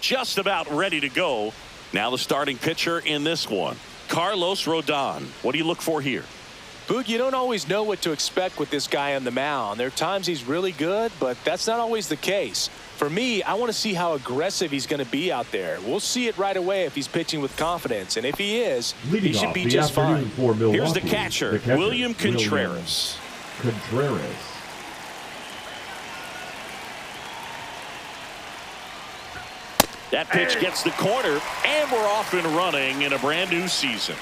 just about ready to go. Now the starting pitcher in this one, Rodón. What do you look for here? Boog, you don't always know what to expect with this guy on the mound. There are times he's really good, but that's not always the case. For me, I want to see how aggressive he's going to be out there. We'll see it right away if he's pitching with confidence. And if he is, he should be just fine. Here's the catcher, William Contreras. That pitch gets the corner, and we're off and running in a brand new season.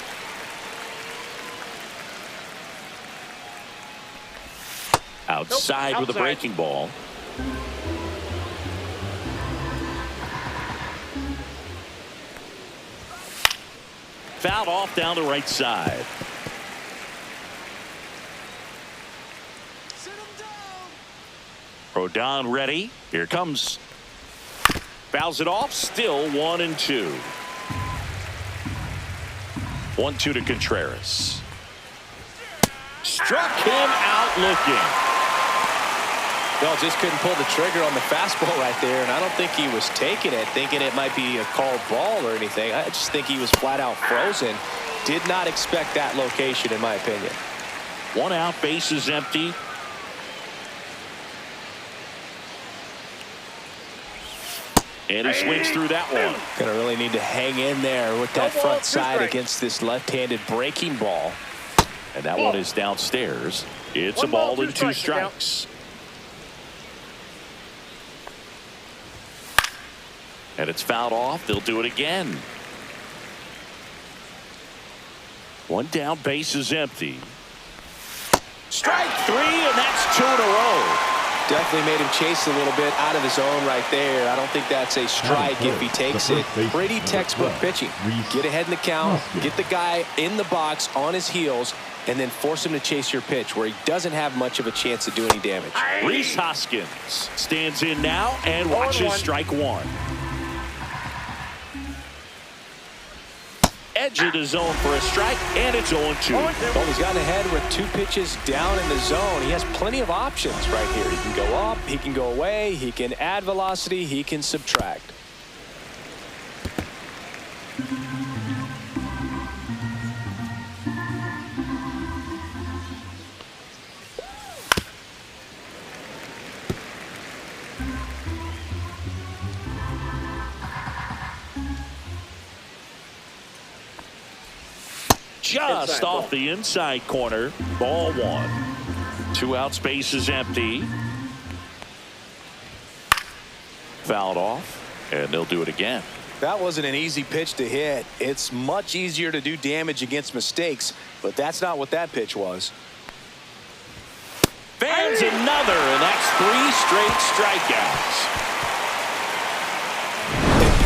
Outside with a breaking ball. Fouled off down the right side. Rodón ready. Here comes. Fouls it off. Still 1-2. 1-2 to Contreras. Struck him out looking. Well, just couldn't pull the trigger on the fastball right there, and I don't think he was taking it, thinking it might be a called ball or anything. I just think he was flat out frozen. Did not expect that location, in my opinion. 1 out, bases empty. And he swings through that one. Gonna really need to hang in there with that front side against this left-handed breaking ball. And that one is downstairs. It's a ball and 2 strikes. And it's fouled off. They'll do it again. 1 down, bases empty. Strike 3, and that's 2 in a row. Definitely made him chase a little bit out of his zone right there. I don't think that's a strike if he takes it. Pretty textbook pitching. Get ahead in the count, get the guy in the box on his heels, and then force him to chase your pitch where he doesn't have much of a chance to do any damage. Rhys Hoskins stands in now and watches strike 1. Edge of the zone for a strike, and it's 0-2. Well, he's gotten ahead with 2 pitches down in the zone. He has plenty of options right here. He can go up, he can go away, he can add velocity, he can subtract. Just off the inside corner. Ball 1. 2 outs, bases empty. Fouled off, and they'll do it again. That wasn't an easy pitch to hit. It's much easier to do damage against mistakes, but that's not what that pitch was. Fans another, and that's 3 straight strikeouts.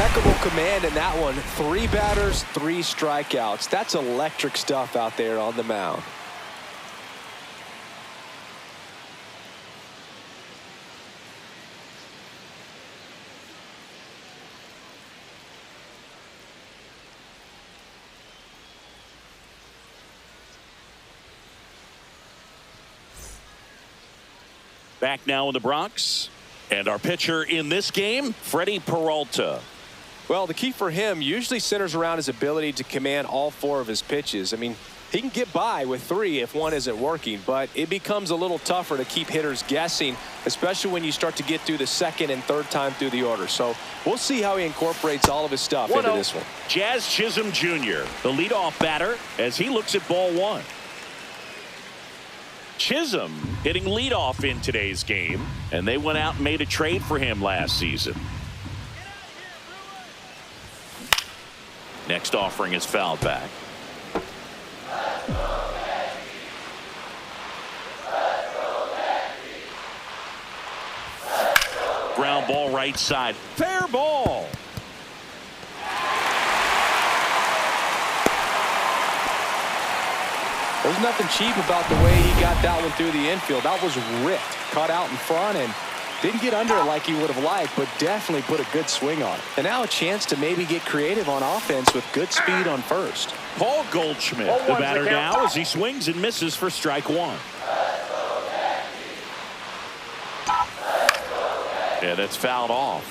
Impeccable command in that one. 3 batters, 3 strikeouts. That's electric stuff out there on the mound. Back now in the Bronx, and our pitcher in this game, Freddy Peralta. Well, the key for him usually centers around his ability to command all 4 of his pitches. I mean, he can get by with 3 if one isn't working, but it becomes a little tougher to keep hitters guessing, especially when you start to get through the 2nd and 3rd time through the order. So we'll see how he incorporates all of his stuff into this one. Jazz Chisholm Jr., the leadoff batter, as he looks at ball 1. Chisholm hitting leadoff in today's game, and they went out and made a trade for him last season. Next offering is fouled back. Ground ball right side. Fair ball. There's nothing cheap about the way he got that one through the infield. That was ripped, caught out in front, and didn't get under it like he would have liked, but definitely put a good swing on it. And now a chance to maybe get creative on offense with good speed on first. Paul Goldschmidt, the batter now, as he swings and misses for strike 1. And it's fouled off.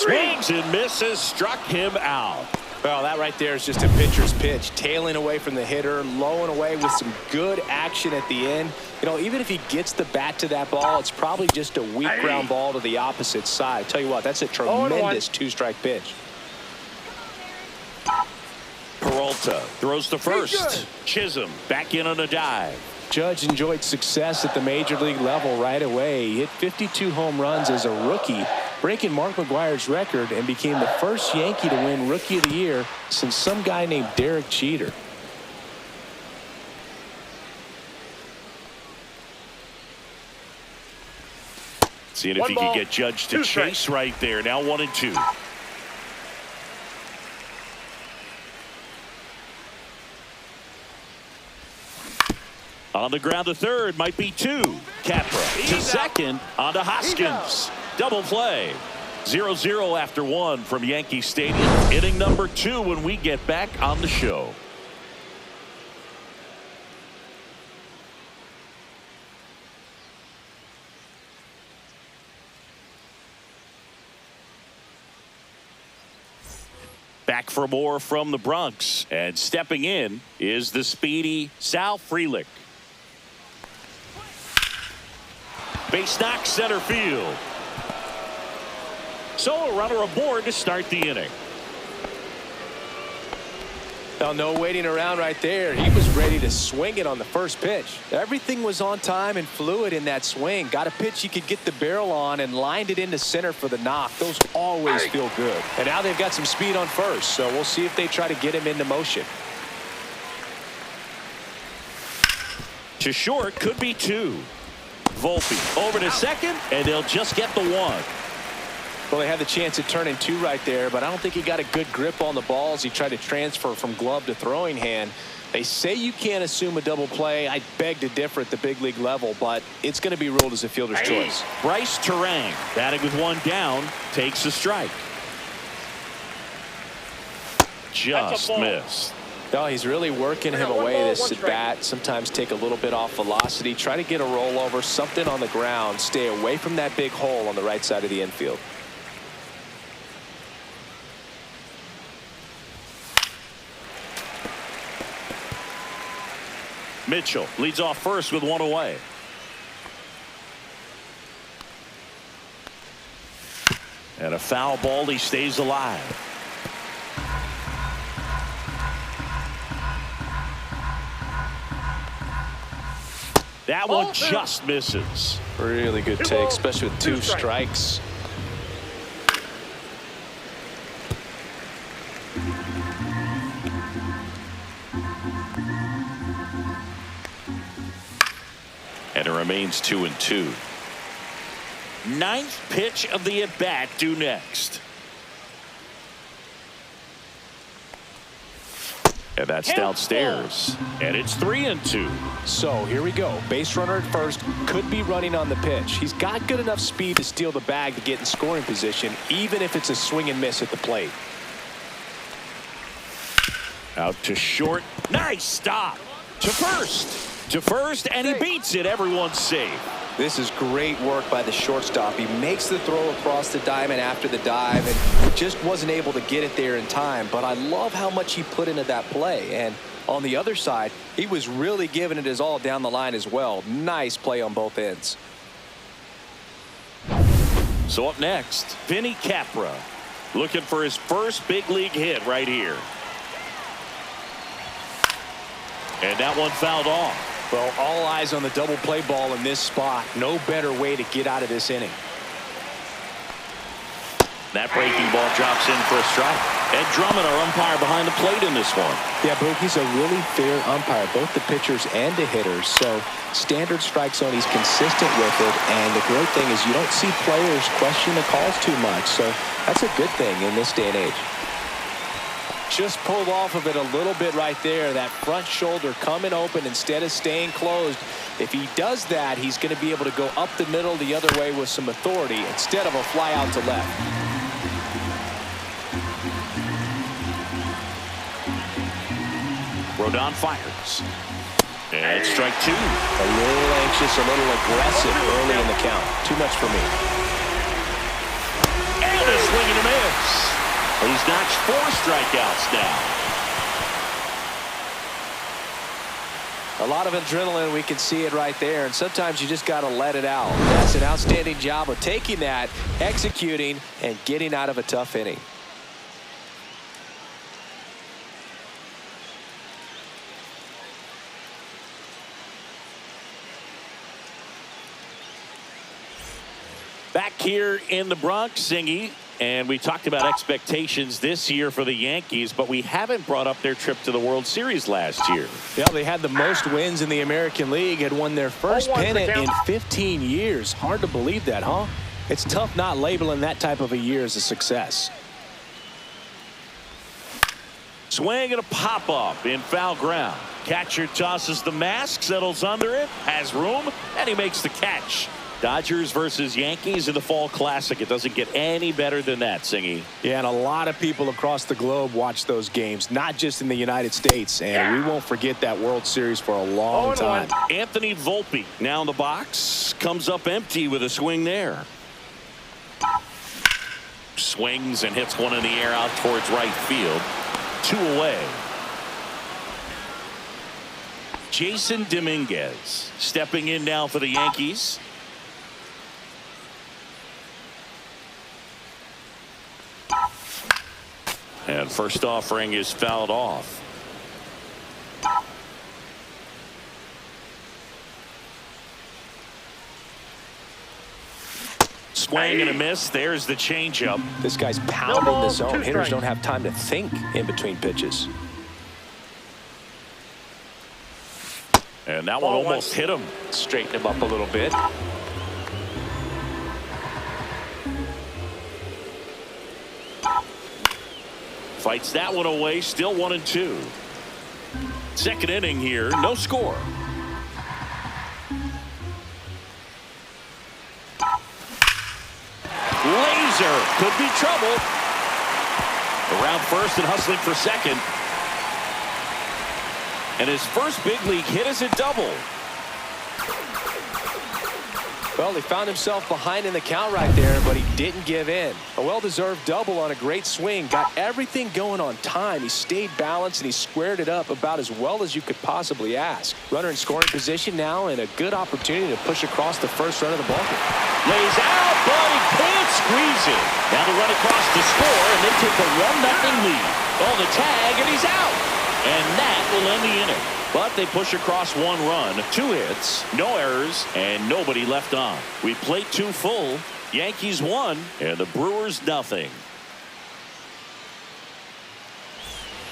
Swings and misses, struck him out. Well, that right there is just a pitcher's pitch, tailing away from the hitter, low and away with some good action at the end. You know, even if he gets the bat to that ball, it's probably just a weak ground ball to the opposite side. Tell you what, that's a tremendous two-strike pitch. Peralta throws to first. Chisholm back in on a dive. Judge enjoyed success at the major league level right away. He hit 52 home runs as a rookie, breaking Mark McGwire's record, and became the first Yankee to win Rookie of the Year since some guy named Derek Jeter. Seeing if he can get Judge to chase right there. Now 1-2. On the ground to third, might be two. Capra to second, on to Hoskins. Double play. 0-0 after one from Yankee Stadium. Inning number 2 when we get back on the show. Back for more from the Bronx. And stepping in is the speedy Sal Frelick. Base knock center field. So a runner aboard to start the inning. Well, no waiting around right there. He was ready to swing it on the first pitch. Everything was on time and fluid in that swing. Got a pitch he could get the barrel on and lined it into center for the knock. Those always feel good. And now they've got some speed on first, so we'll see if they try to get him into motion. To short, could be two. Volpe over to second, and they'll just get the one. Well, they had the chance at turning two right there, but I don't think he got a good grip on the ball as he tried to transfer from glove to throwing hand. They say you can't assume a double play. I beg to differ at the big league level, but it's going to be ruled as a fielder's choice. Bryce Terang, batting with one down, takes a strike. Just missed. No, he's really working him away this at bat. Sometimes take a little bit off velocity. Try to get a rollover, something on the ground. Stay away from that big hole on the right side of the infield. Mitchell leads off first with one away. And a foul ball. He stays alive. That one just misses. Really good take, especially with two strikes. And it remains 2-2. Ninth pitch of the at-bat due next. And that's downstairs. And it's 3-2. So here we go. Base runner at first, could be running on the pitch. He's got good enough speed to steal the bag to get in scoring position, even if it's a swing and miss at the plate. Out to short. Nice stop. To first. To first, and he beats it. Everyone's safe. This is great work by the shortstop. He makes the throw across the diamond after the dive and just wasn't able to get it there in time. But I love how much he put into that play. And on the other side, he was really giving it his all down the line as well. Nice play on both ends. So up next, Vinny Capra looking for his first big league hit right here. And that one fouled off. Well, all eyes on the double play ball in this spot. No better way to get out of this inning. That breaking ball drops in for a strike. Ed Drummond, our umpire behind the plate in this one. Yeah, Boog, he's a really fair umpire, both the pitchers and the hitters. So standard strike zone, he's consistent with it. And the great thing is you don't see players question the calls too much. So that's a good thing in this day and age. Just pulled off of it a little bit right there. That front shoulder coming open instead of staying closed. If he does that, he's going to be able to go up the middle the other way with some authority instead of a fly out to left. Rodón fires. And strike two. A little anxious, a little aggressive early in the count. Too much for me. And a swing and a miss. He's notched 4 strikeouts now. A lot of adrenaline, we can see it right there, and sometimes you just got to let it out. That's an outstanding job of taking that, executing, and getting out of a tough inning. Back here in the Bronx, Singy, and we talked about expectations this year for the Yankees, but we haven't brought up their trip to the World Series last year. Yeah, they had the most wins in the American League, had won their first pennant in 15 years. Hard to believe that, huh? It's tough not labeling that type of a year as a success. Swing and a pop-up in foul ground. Catcher tosses the mask, settles under it, has room, and he makes the catch. Dodgers versus Yankees in the Fall Classic. It doesn't get any better than that, Singy. Yeah, and a lot of people across the globe watch those games, not just in the United States. And we won't forget that World Series for a long time. Anthony Volpe now in the box. Comes up empty with a swing there. Swings and hits one in the air out towards right field. 2 away. Jason Dominguez stepping in now for the Yankees. And first offering is fouled off. Swing and a miss. There's the changeup. This guy's pounding the zone. Hitters don't have time to think in between pitches. And that one almost hit him. Straighten him up a little bit. Fights that one away. Still 1-2. Second inning here. No score. Laser. Could be trouble. Around first and hustling for second. And his first big league hit is a double. Well, he found himself behind in the count right there, but he didn't give in. A well-deserved double on a great swing. Got everything going on time. He stayed balanced, and he squared it up about as well as you could possibly ask. Runner in scoring position now, and a good opportunity to push across the first run of the ballgame. Lays out, but he can't squeeze it. Now to run across the score, and they take a 1-0 lead. Oh, the tag, and he's out. And that will end the inning. But they push across 1 run, 2 hits, no errors, and nobody left on. We played 2 full. Yankees 1, and the Brewers nothing.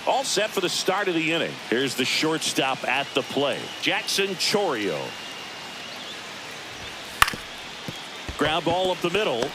All set for the start of the inning. Here's the shortstop at the plate, Jackson Chourio. Ground ball up the middle.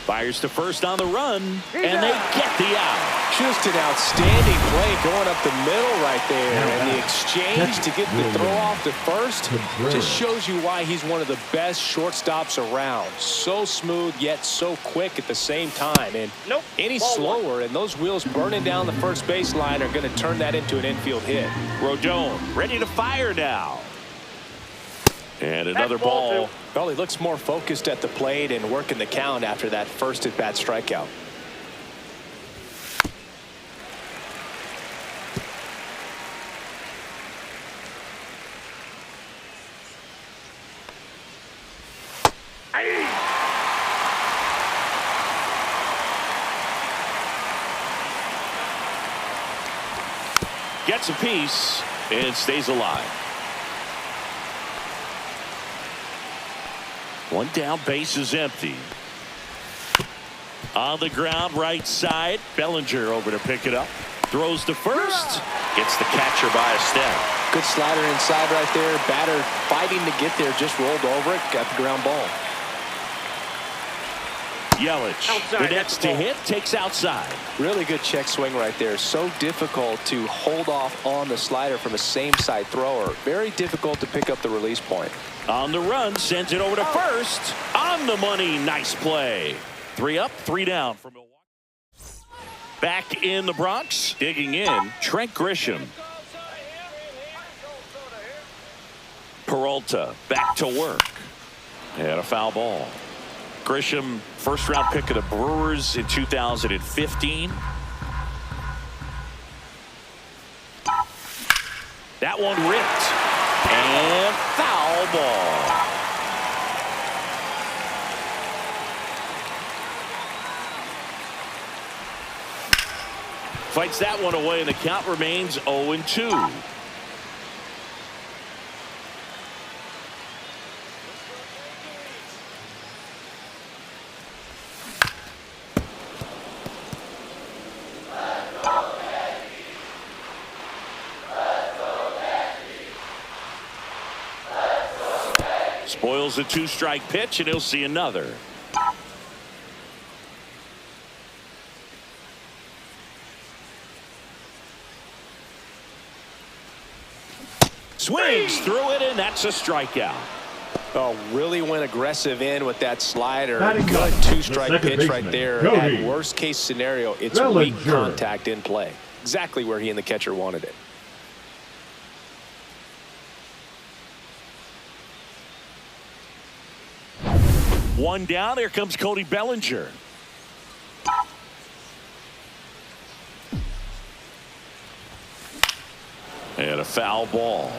Fires to first on the run, and they get the out. Just an outstanding play going up the middle right there. And the exchange to get the throw off to first just shows you why he's one of the best shortstops around. So smooth, yet so quick at the same time. And any slower, and those wheels burning down the first baseline are going to turn that into an infield hit. Rodón ready to fire now. And another ball. Well, he looks more focused at the plate and working the count after that first at-bat strikeout. Gets a piece and stays alive. One down, base is empty. On the ground, right side. Bellinger over to pick it up. Throws to first. Gets the catcher by a step. Good slider inside right there. Batter fighting to get there. Just rolled over it. Got the ground ball. Yelich, the next to hit, takes outside. Really good check swing right there. So difficult to hold off on the slider from a same-side thrower. Very difficult to pick up the release point. On the run, sends it over to first. On the money, nice play. 3 up, 3 down for Milwaukee. Back in the Bronx, digging in, Trent Grisham. Peralta back to work. And a foul ball. Grisham, first-round pick of the Brewers in 2015. That one ripped. And foul ball. Fights that one away, and the count remains 0-2. Spoils the two-strike pitch, and he'll see another. Swings through it, and that's a strikeout. Oh, really went aggressive in with that slider. Good two-strike pitch right there. At worst-case scenario, it's weak contact in play. Exactly where he and the catcher wanted it. One down. Here comes Cody Bellinger. And a foul ball.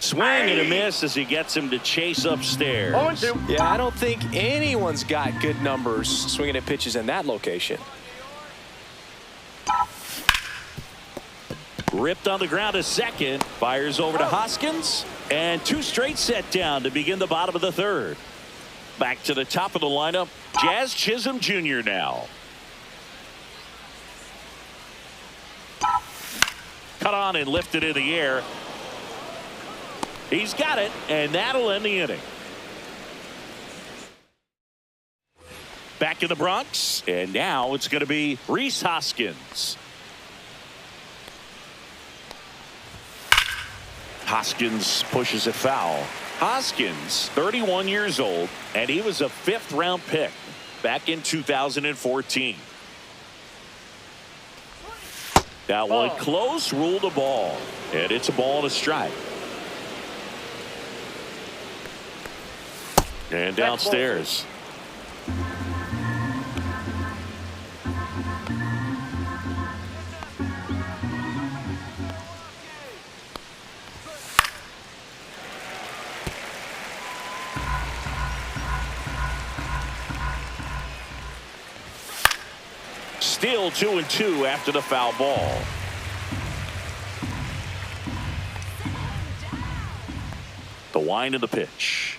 Swing and a miss as he gets him to chase upstairs. Yeah, I don't think anyone's got good numbers swinging at pitches in that location. Ripped on the ground to second. Fires over to Hoskins. And two straight set down to begin the bottom of the third. Back to the top of the lineup, Jazz Chisholm Jr. now. Cut on and lifted in the air. He's got it, and that'll end the inning. Back in the Bronx, and now it's going to be Rhys Hoskins. Hoskins pushes it foul. Hoskins, 31 years old, and he was a fifth-round pick back in 2014. That one close, ruled a ball, and it's a ball and a strike. And downstairs. Still 2-2 after the foul ball. The wind of the pitch.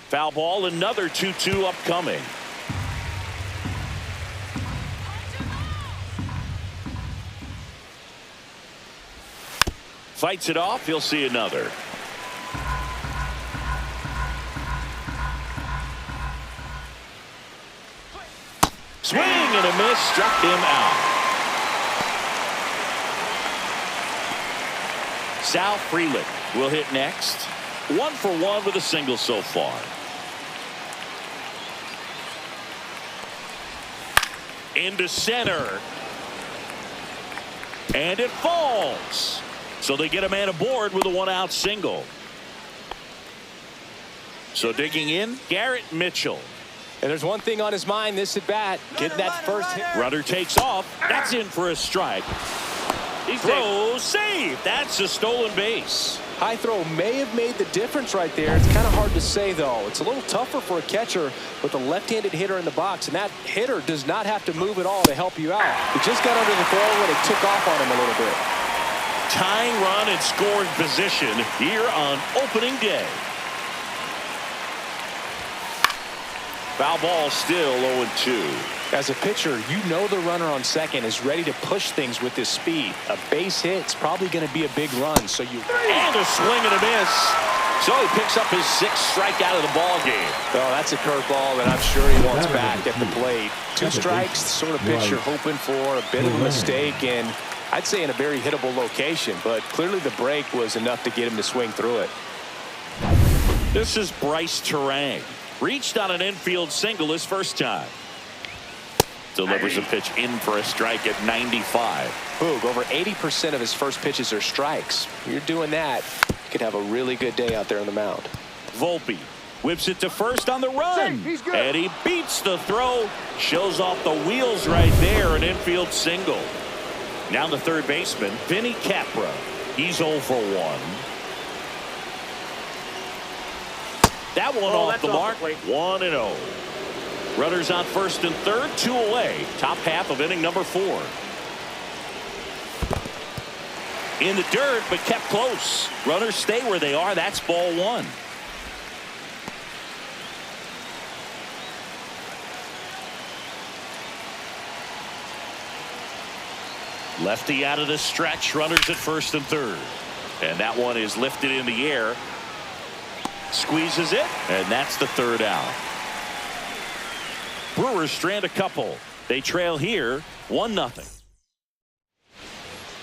Foul ball, another 2-2 upcoming. Fights it off, he'll see another. Swing and a miss, struck him out. Sal Frelick will hit next. 1 for 1 with a single so far. Into center. And it falls. So they get a man aboard with a one-out single. So digging in, Garrett Mitchell. And there's one thing on his mind this at bat, getting that first hit. Runner takes off. That's in for a strike. He throws, save. That's a stolen base. High throw may have made the difference right there. It's kind of hard to say, though. It's a little tougher for a catcher with a left-handed hitter in the box, and that hitter does not have to move at all to help you out. He just got under the throw when it took off on him a little bit. Tying run and scoring position here on opening day. Foul ball, still 0-2. As a pitcher, you know the runner on second is ready to push things with his speed. A base hit's probably going to be a big run, so you... And a swing and a miss. So he picks up his 6th strikeout of the ball game. Oh, that's a curveball that I'm sure he wants back at the plate. 2 strikes, the sort of pitch you're hoping for, a bit of a mistake, and I'd say in a very hittable location, but clearly the break was enough to get him to swing through it. This is Bryce Terang. Reached on an infield single his first time. Delivers a pitch in for a strike at 95. Boog, over 80% of his first pitches are strikes. You're doing that, you could have a really good day out there on the mound. Volpe whips it to first on the run. And he beats the throw. Shows off the wheels right there. An infield single. Now the third baseman, Vinny Capra. He's 0 for 1. That one off the mark. 1-0. Runners on first and third, 2 away. Top half of inning number 4. In the dirt, but kept close. Runners stay where they are. That's ball 1. Lefty out of the stretch. Runners at first and third. And that one is lifted in the air. Squeezes it. And that's the third out. Brewers strand a couple. They trail here 1-0.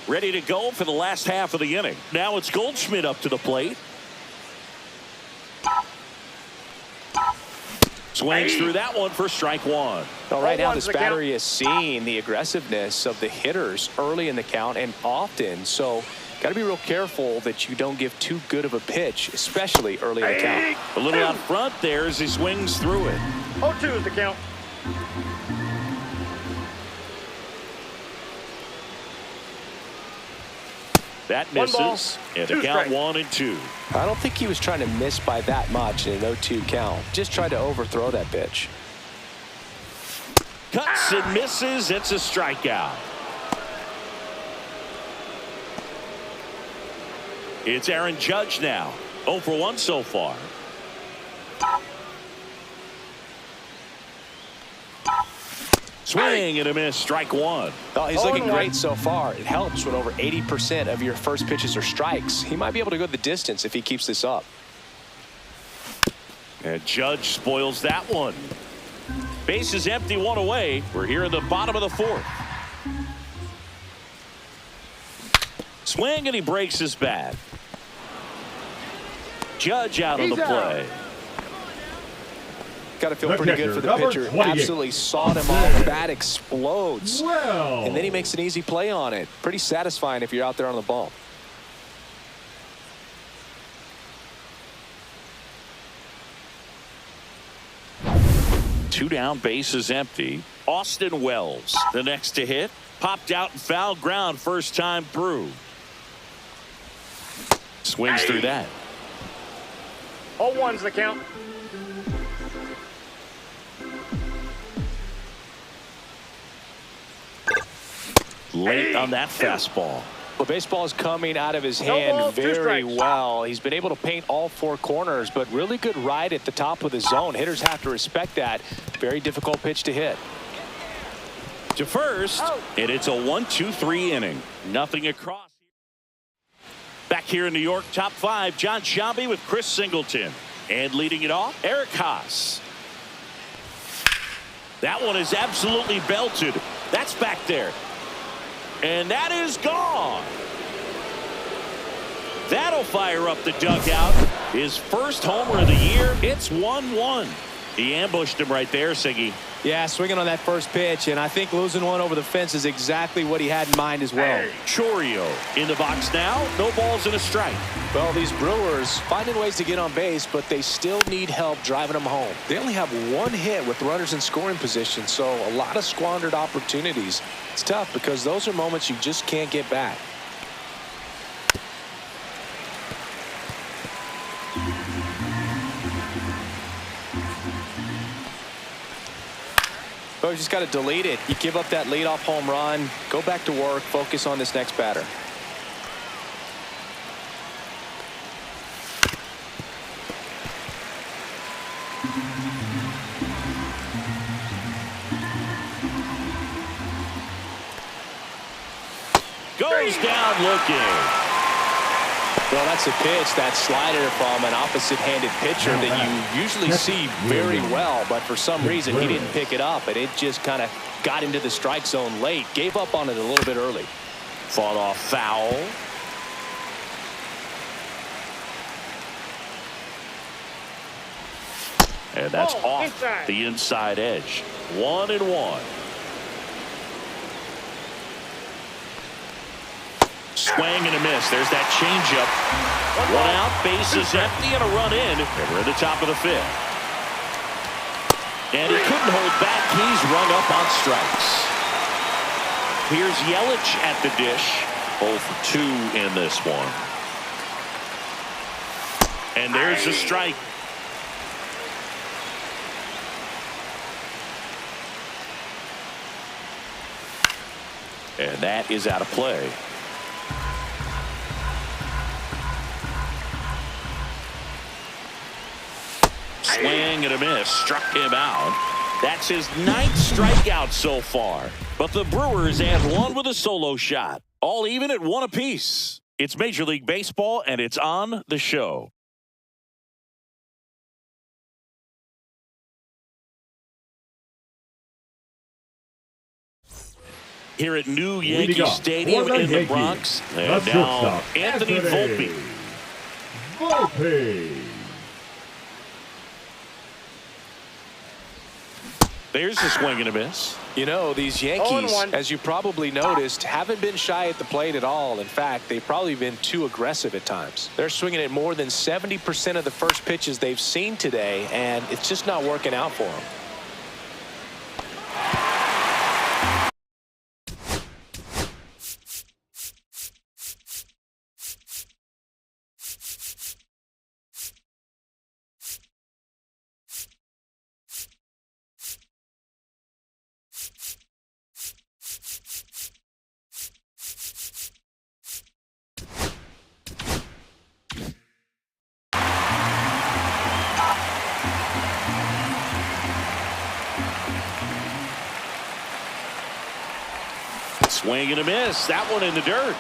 Ready to go for the last half of the inning. Now it's Goldschmidt up to the plate. Swings through that one for strike 1. Well, right now this battery is seeing the aggressiveness of the hitters early in the count and often. So got to be real careful that you don't give too good of a pitch, especially early in the count. A little out front there as he swings through it. 0-2 is the count. That misses. And the count 1-2. I don't think he was trying to miss by that much in an 0-2 count. Just tried to overthrow that pitch. Cuts and misses. It's a strikeout. It's Aaron Judge now. 0 for 1 so far. Swing and a miss. Strike 1. Oh, he's looking great so far. It helps when over 80% of your first pitches are strikes. He might be able to go the distance if he keeps this up. And Judge spoils that one. Base is empty, 1 away. We're here in the bottom of the 4th. Swing and he breaks his bat. Judge out of the play. Got to feel pretty good for the pitcher. Absolutely sawed him off. Bat explodes. And then he makes an easy play on it. Pretty satisfying if you're out there on the ball. Two down, base is empty. Austin Wells, the next to hit. Popped out and foul ground first time through. Swings through that. 0-1's the count. Late on that fastball. Well, baseball is coming out of his hand very well. He's been able to paint all 4 corners, but really good ride at the top of the zone. Hitters have to respect that. Very difficult pitch to hit. To first, and it's a 1-2-3 inning. Nothing across. Back here in New York, top 5, John Sciambi with Chris Singleton. And leading it off, Eric Haas. That one is absolutely belted. That's back there. And that is gone. That'll fire up the dugout. His first homer of the year. It's 1-1. He ambushed him right there, Siggy. Yeah, swinging on that first pitch, and I think losing one over the fence is exactly what he had in mind as well. Chorio in the box now. No balls and a strike. Well, these Brewers finding ways to get on base, but they still need help driving them home. They only have 1 hit with runners in scoring position, so a lot of squandered opportunities. It's tough because those are moments you just can't get back. But you just got to delete it. You give up that leadoff home run, go back to work, focus on this next batter. Goes down looking. Well, that's a pitch, that slider from an opposite-handed pitcher that you usually see very well, but for some reason he didn't pick it up, and it just kind of got into the strike zone late. Gave up on it a little bit early. Fought off foul. And that's off the inside edge. 1-1. Swing and a miss. There's that changeup. One out, base is empty, and a run in. And we're in the top of the fifth. And he couldn't hold back. He's rung up on strikes. Here's Yelich at the dish. 0 for 2 in this one. And there's a strike. And that is out of play. Swing and a miss. Struck him out. That's his 9th strikeout so far. But the Brewers add one with a solo shot. All even at 1 apiece. It's Major League Baseball, and it's on the show. Here at new Yankee Stadium in the Bronx. And now Anthony Volpe. There's the swing and a miss. You know, these Yankees, as you probably noticed, haven't been shy at the plate at all. In fact, they've probably been too aggressive at times. They're swinging at more than 70% of the first pitches they've seen today, and it's just not working out for them. Swing and a miss. That one in the dirt.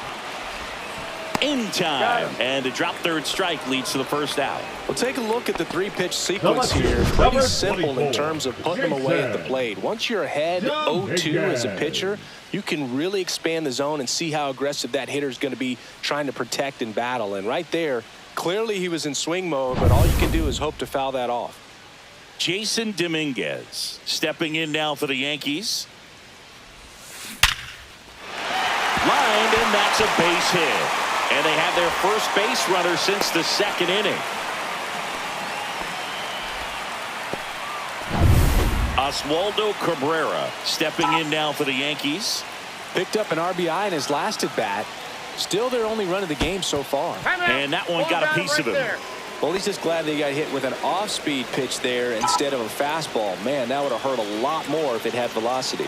In time. And a drop third strike leads to the first out. Well, take a look at the 3-pitch sequence here. Pretty simple in terms of putting them away at the plate. Once you're ahead 0-2 as a pitcher, you can really expand the zone and see how aggressive that hitter is going to be trying to protect and battle. And right there, clearly he was in swing mode, but all you can do is hope to foul that off. Jason Dominguez stepping in now for the Yankees. Lined, and that's a base hit. And they have their first base runner since the 2nd inning. Oswaldo Cabrera stepping in now for the Yankees. Picked up an RBI in his last at bat. Still their only run of the game so far. And that one got a piece of him. Well, he's just glad they got hit with an off-speed pitch there instead of a fastball. Man, that would have hurt a lot more if it had velocity.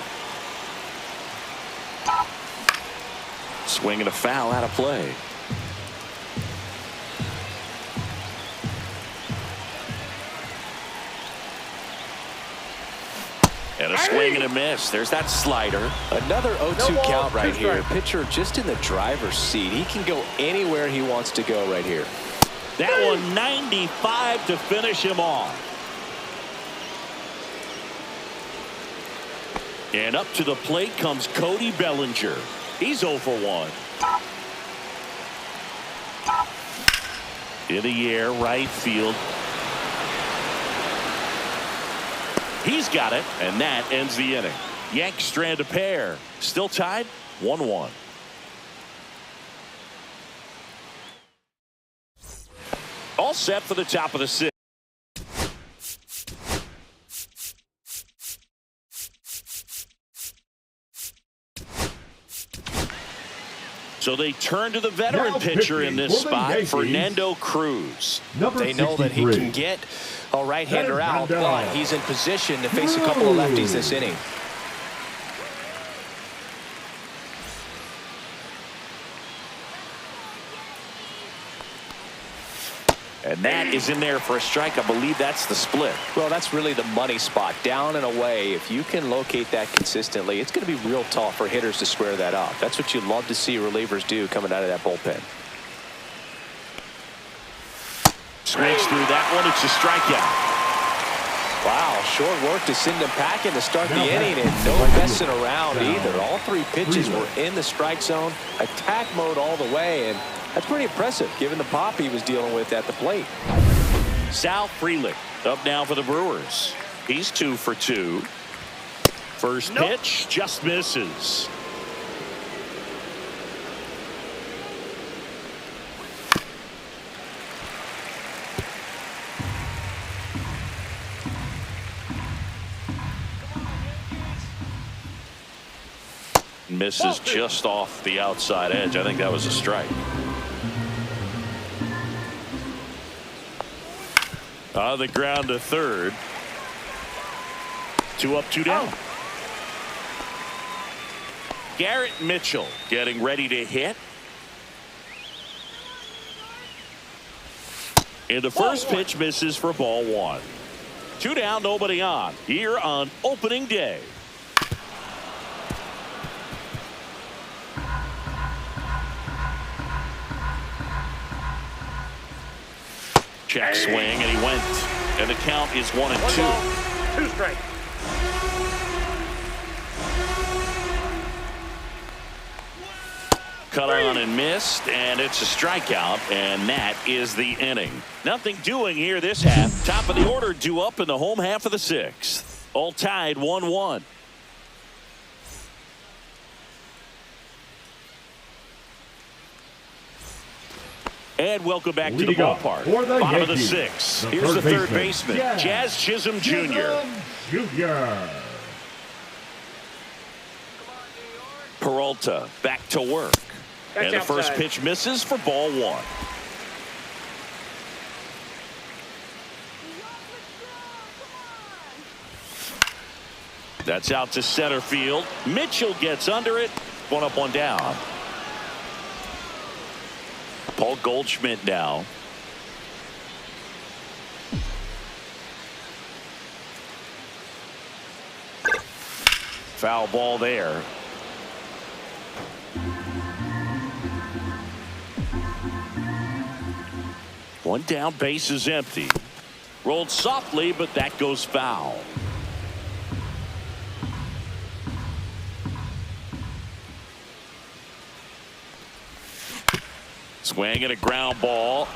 Swing and a foul out of play. And a swing and a miss. There's that slider. Another 0-2 count right here. Pitcher just in the driver's seat. He can go anywhere he wants to go right here. That one 95 to finish him off. And up to the plate comes Cody Bellinger. He's 0 for 1. In the air, right field. He's got it, and that ends the inning. Yanks strand a pair. Still tied, 1-1. All set for the top of the 6th. So they turn to the veteran pitcher in this spot, Fernando Cruz. They know that he can get a right-hander out, but he's in position to face a couple of lefties this inning. And that is in there for a strike. I believe that's the split. Well, that's really the money spot. Down and away. If you can locate that consistently, it's going to be real tough for hitters to square that up. That's what you love to see relievers do coming out of that bullpen. Swings through that one. It's a strikeout. Wow, short work to send him packing to start the inning, and no messing around either. All 3 pitches were in the strike zone, attack mode all the way, and that's pretty impressive given the pop he was dealing with at the plate. Sal Frelick up now for the Brewers. He's 2 for 2. First pitch just misses. misses just off the outside edge. I think that was a strike. On the ground to third. 2 up, 2 down. Garrett Mitchell getting ready to hit. And the first pitch misses for ball 1. 2 down, nobody on here on opening day. Check swing, and he went. And the count is 1 and 2. 2 strikes. Cut on and missed, and it's a strikeout, and that is the inning. Nothing doing here this half. Top of the order due up in the home half of the 6th. All tied 1-1. And welcome back to the ballpark. Bottom of the 6th. Here's the third baseman, Jazz Chisholm Jr. Peralta back to work. And the first pitch misses for ball 1. That's out to center field. Mitchell gets under it. 1 up, 1 down. Paul Goldschmidt now. Foul ball there. One down, base is empty. Rolled softly, but that goes foul. Swing and a ground ball.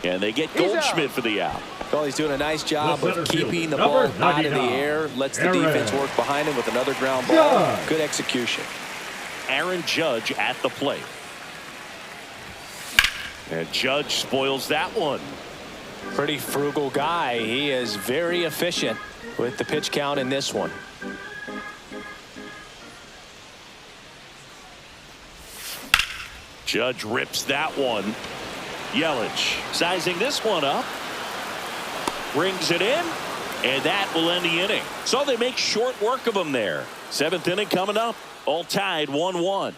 And they get Goldschmidt for the out. Well, he's doing a nice job of keeping the ball out of the air. Lets the defense work behind him with another ground ball. Good execution. Aaron Judge at the plate. And Judge spoils that one. Pretty frugal guy. He is very efficient with the pitch count in this one. Judge rips that one. Yelich sizing this one up. Brings it in. And that will end the inning. So they make short work of him there. 7th inning coming up. All tied 1-1.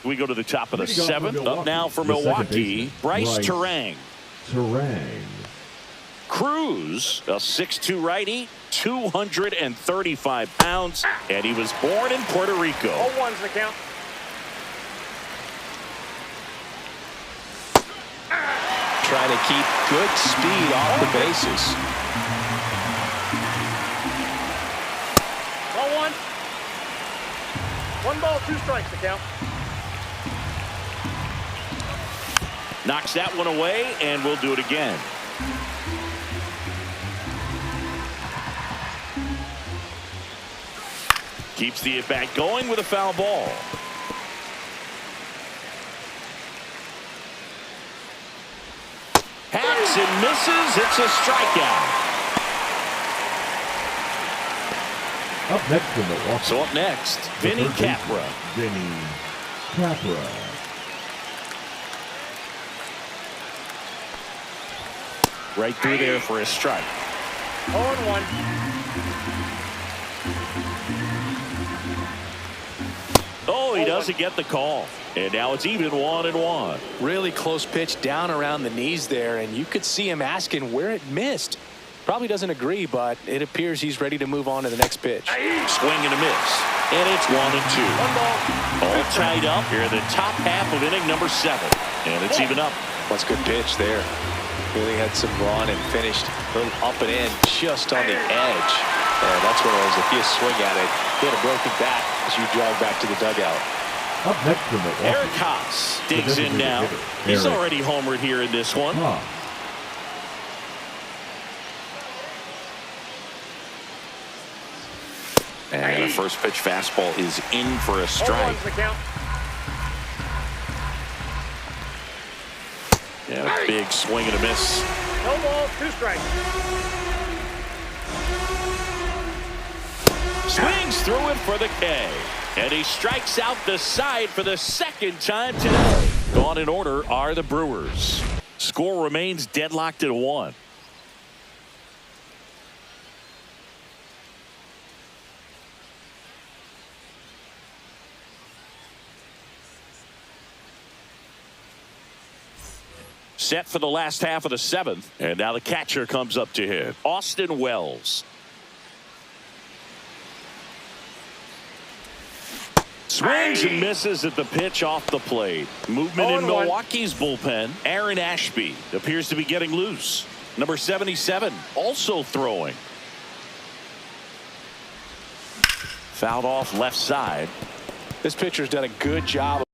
We go to the top of the 7th. Up now for Milwaukee, Bryce Terang. Cruz, a 6'2 righty, 235 pounds, and he was born in Puerto Rico. 0-1's the count. Trying to keep good speed off the bases. 0-1. 1 ball, 2 strikes the count. Knocks that one away, and we'll do it again. Keeps the at-bat going with a foul ball. Hacks and misses. It's a strikeout. Up next in Milwaukee. So up next, Vinny Capra. Vinny Capra. Right through there for a strike. 0-1. Oh, he doesn't get the call. And now it's even 1-1. Really close pitch down around the knees there, and you could see him asking where it missed. Probably doesn't agree, but it appears he's ready to move on to the next pitch. Swing and a miss. And it's 1-2. 1 ball. All tied up here in the top half of inning number 7. And it's even up. That's a good pitch there. Really had some run and finished a little up and in just on the edge. And that's what it was. If you swing at it, hit a broken bat as you jog back to the dugout. Up next from Milwaukee. Eric Haas digs in now. He's already homered here in this one. And the first pitch fastball is in for a strike. 0-1's the count. And a big swing and a miss. No ball, 2 strikes. Swings through it for the K. And he strikes out the side for the second time today. Gone in order are the Brewers. Score remains deadlocked at 1. Set for the last half of the 7th. And now the catcher comes up to hit. Austin Wells. Swings and misses at the pitch off the plate. Movement in Milwaukee's bullpen. Aaron Ashby appears to be getting loose. Number 77 also throwing. Fouled off left side. This pitcher's done a good job of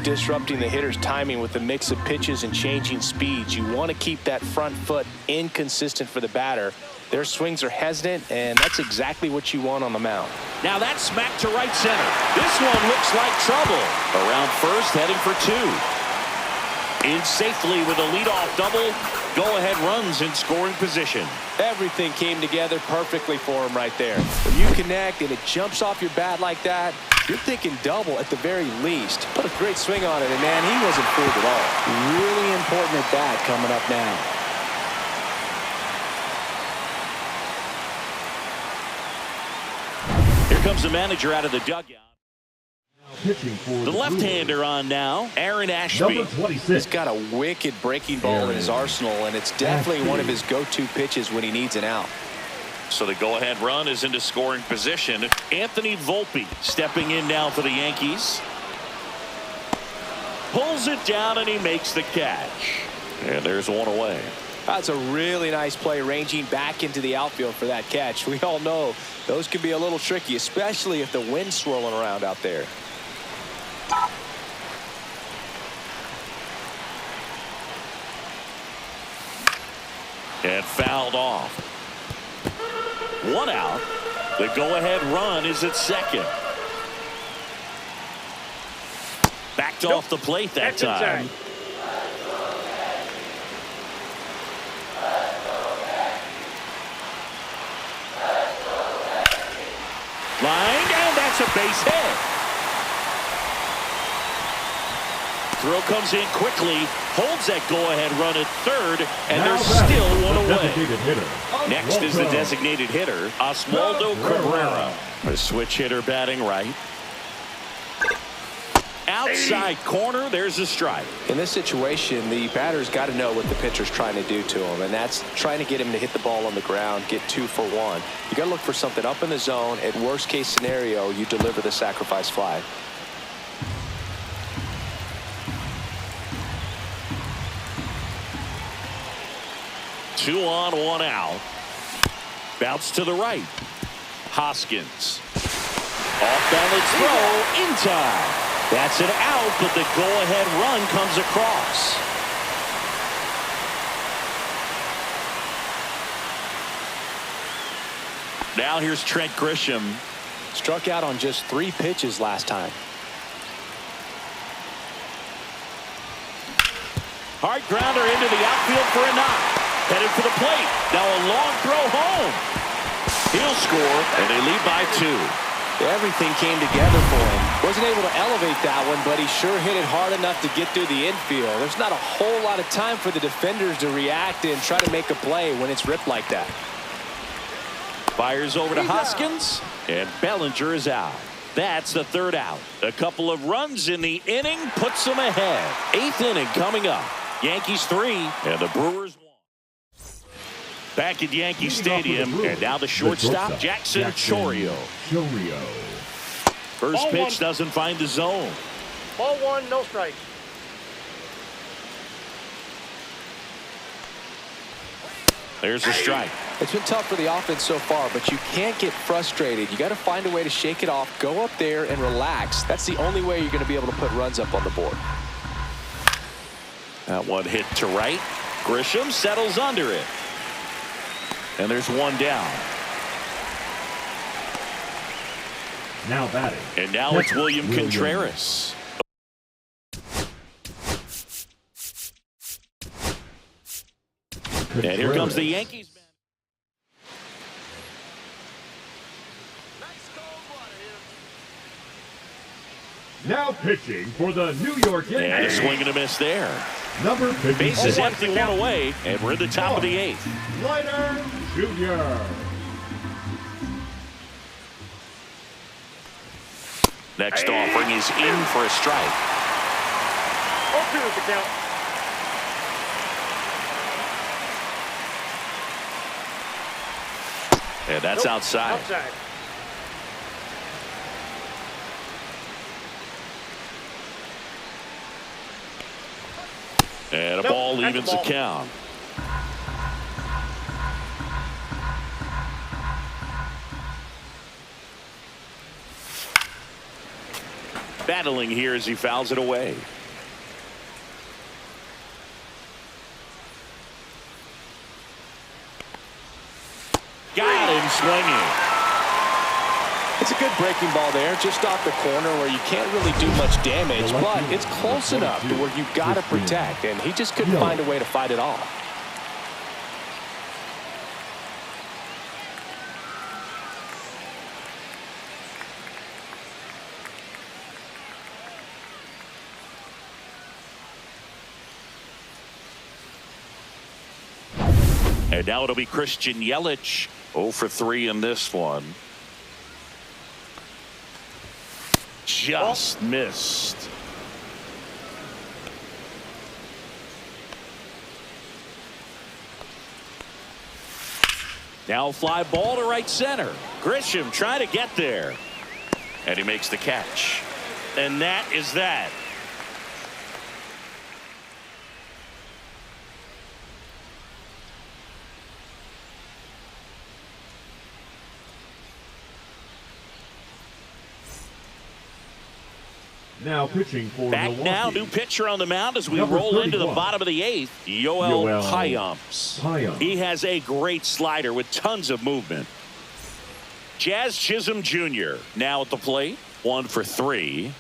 disrupting the hitter's timing with the mix of pitches and changing speeds. You want to keep that front foot inconsistent for the batter. Their swings are hesitant, and that's exactly what you want on the mound. Now that's smacked to right center. This one looks like trouble. Around first, heading for 2. In safely with a leadoff double. Go-ahead runs in scoring position. Everything came together perfectly for him right there. When you connect and it jumps off your bat like that, you're thinking double at the very least. Put a great swing on it, and man, he wasn't fooled at all. Really important at bat coming up now. Here comes the manager out of the dugout. Pitching for The left-hander on now, Aaron Ashby. number 26. He's got a wicked breaking ball in his arsenal, and it's definitely one of his go-to pitches when he needs an out. So the go-ahead run is into scoring position. Anthony Volpe stepping in now for the Yankees. Pulls it down and he makes the catch. And there's one away. That's a really nice play, ranging back into the outfield for that catch. We all know those can be a little tricky, especially if the wind's swirling around out there. And fouled off. 1 out. The go-ahead run is at second. Backed off the plate that time. Lined, and that's a base hit. Throw comes in quickly, holds that go-ahead run at third, and there's still one away. Next is the designated hitter, Oswaldo Cabrera. A switch hitter batting right. Outside corner, there's a strike. In this situation, the batter's got to know what the pitcher's trying to do to him, and that's trying to get him to hit the ball on the ground, get 2 for 1. You got to look for something up in the zone. At worst case scenario, you deliver the sacrifice fly. Two on, 1 out. Bounce to the right. Hoskins. Off balance throw in time. That's an out, but the go-ahead run comes across. Now here's Trent Grisham. Struck out on just 3 pitches last time. Hard grounder into the outfield for a knock. Headed for the plate. Now a long throw home. He'll score, and they lead by 2. Everything came together for him. Wasn't able to elevate that one, but he sure hit it hard enough to get through the infield. There's not a whole lot of time for the defenders to react and try to make a play when it's ripped like that. Fires over to Hoskins, and Bellinger is out. That's the 3rd out. A couple of runs in the inning puts them ahead. 8th inning coming up. Yankees 3 and the Brewers 1. Back at Yankee Stadium, and now the shortstop, Jackson Chourio. First pitch doesn't find the zone. Ball 1, no strikes. There's a strike. It's been tough for the offense so far, but you can't get frustrated. You got to find a way to shake it off, go up there and relax. That's the only way you're going to be able to put runs up on the board. That one hit to right. Grisham settles under it. And there's one down. Now batting. And now it's William Contreras. And here comes the Yankees. Now pitching for the New York Yankees. And a swing and a miss there. Number 50. Bases empty, one away, and we're in the top of the 8th. Leiter Jr. Next offering is in for a strike. 0-2 is the count. And that's outside. Outside. And a ball evens the count. Battling here as he fouls it away. Got him swinging. It's a good breaking ball there, just off the corner where you can't really do much damage, but it's close enough to where you've got to protect, and he just couldn't find a way to fight it off. And now it'll be Christian Yelich. 0 for 3 in this one. Just missed. Now fly ball to right center. Grisham trying to get there. And he makes the catch. And that is that. Now pitching for Back Milwaukee. now, new pitcher on the mound as we Number roll into the 31. bottom of the 8th. Yoel Payamps. He has a great slider with tons of movement. Jazz Chisholm Jr. now at the plate. 1 for 3.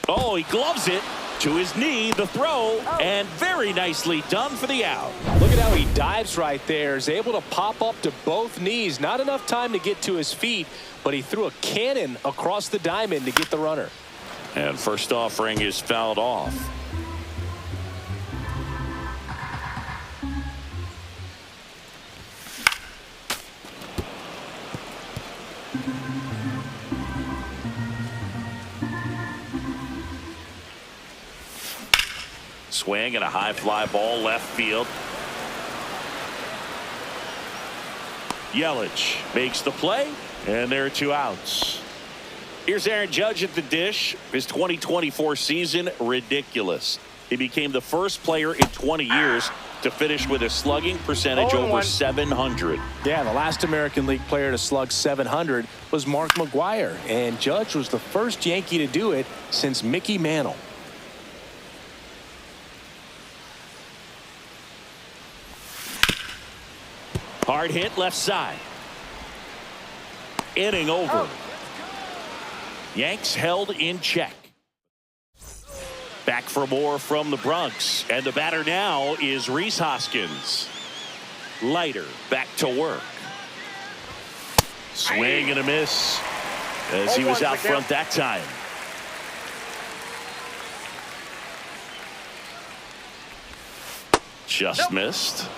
Oh, he gloves it to his knee, the throw, and very nicely done for the out. Look at how he dives right there. Is able to pop up to both knees. Not enough time to get to his feet, but he threw a cannon across the diamond to get the runner. And first offering is fouled off. Swing and a high fly ball left field. Yelich makes the play, and there are 2 outs. Here's Aaron Judge at the dish. His 2024 season, ridiculous. He became the first player in 20 years to finish with a slugging percentage over 700. Yeah, the last American League player to slug 700 was Mark McGwire, and Judge was the first Yankee to do it since Mickey Mantle. Hard hit left side. Inning over. Yanks held in check. Back for more from the Bronx. And the batter now is Rhys Hoskins. Leiter back to work. Swing and a miss as he was out front that time. Just missed.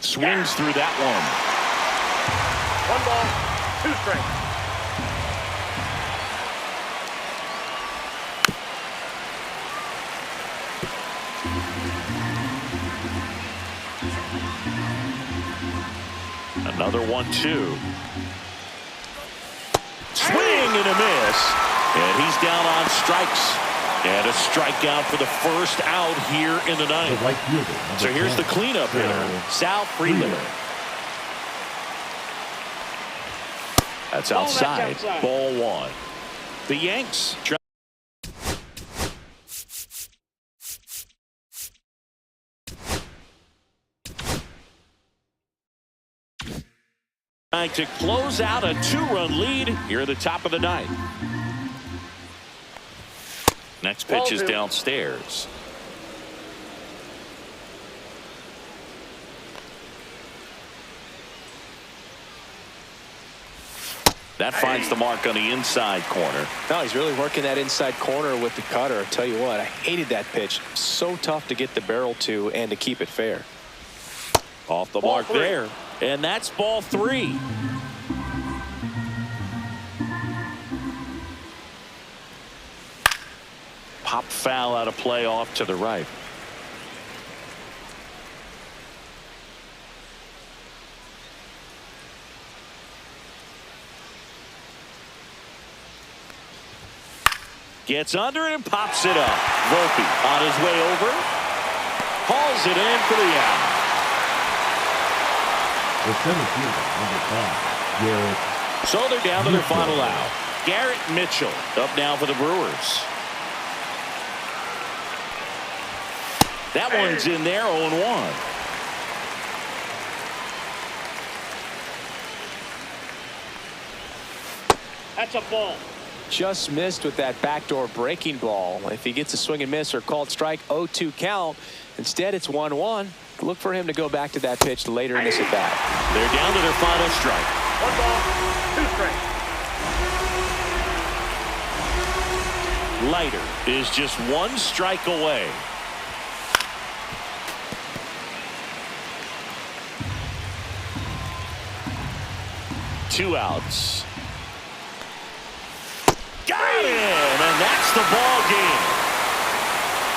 Swings through that one. 1 ball, 2 strikes. Another 1-2. Swing and a miss. And he's down on strikes. And a strikeout for the first out here in the 9th. So here's the cleanup hitter, Sal Freeland. That's outside. Ball 1. The Yanks try Trying to close out a 2-run lead here at the top of the ninth. Next pitch is downstairs. That finds the mark on the inside corner. No, he's really working that inside corner with the cutter. I'll tell you what, I hated that pitch. So tough to get the barrel to and to keep it fair. Off the mark there. And that's ball 3. Pop foul out of play off to the right. Gets under it and pops it up. Volpe on his way over. Hauls it in for the out. The center fielder, number 5, Garrett. So they're down to their final out. Garrett Mitchell up now for the Brewers. That one's in there, 0-1. That's a ball. Just missed with that backdoor breaking ball. If he gets a swing and miss or called strike, 0-2 count. Instead, it's 1-1. Look for him to go back to that pitch later in this at bat. They're down to their final strike. 1 ball, 2 strikes. Leiter is just 1 strike away. Two outs. Got it! And that's the ball game.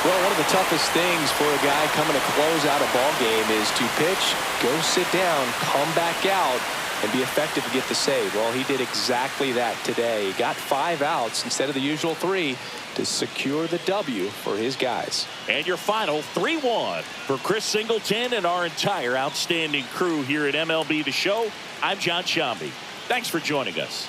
Well, one of the toughest things for a guy coming to close out a ball game is to pitch, go sit down, come back out, and be effective to get the save. Well, he did exactly that today. He got 5 outs instead of the usual 3 to secure the W for his guys. And your final 3-1 for Chris Singleton and our entire outstanding crew here at MLB The Show. I'm John Shambi. Thanks for joining us.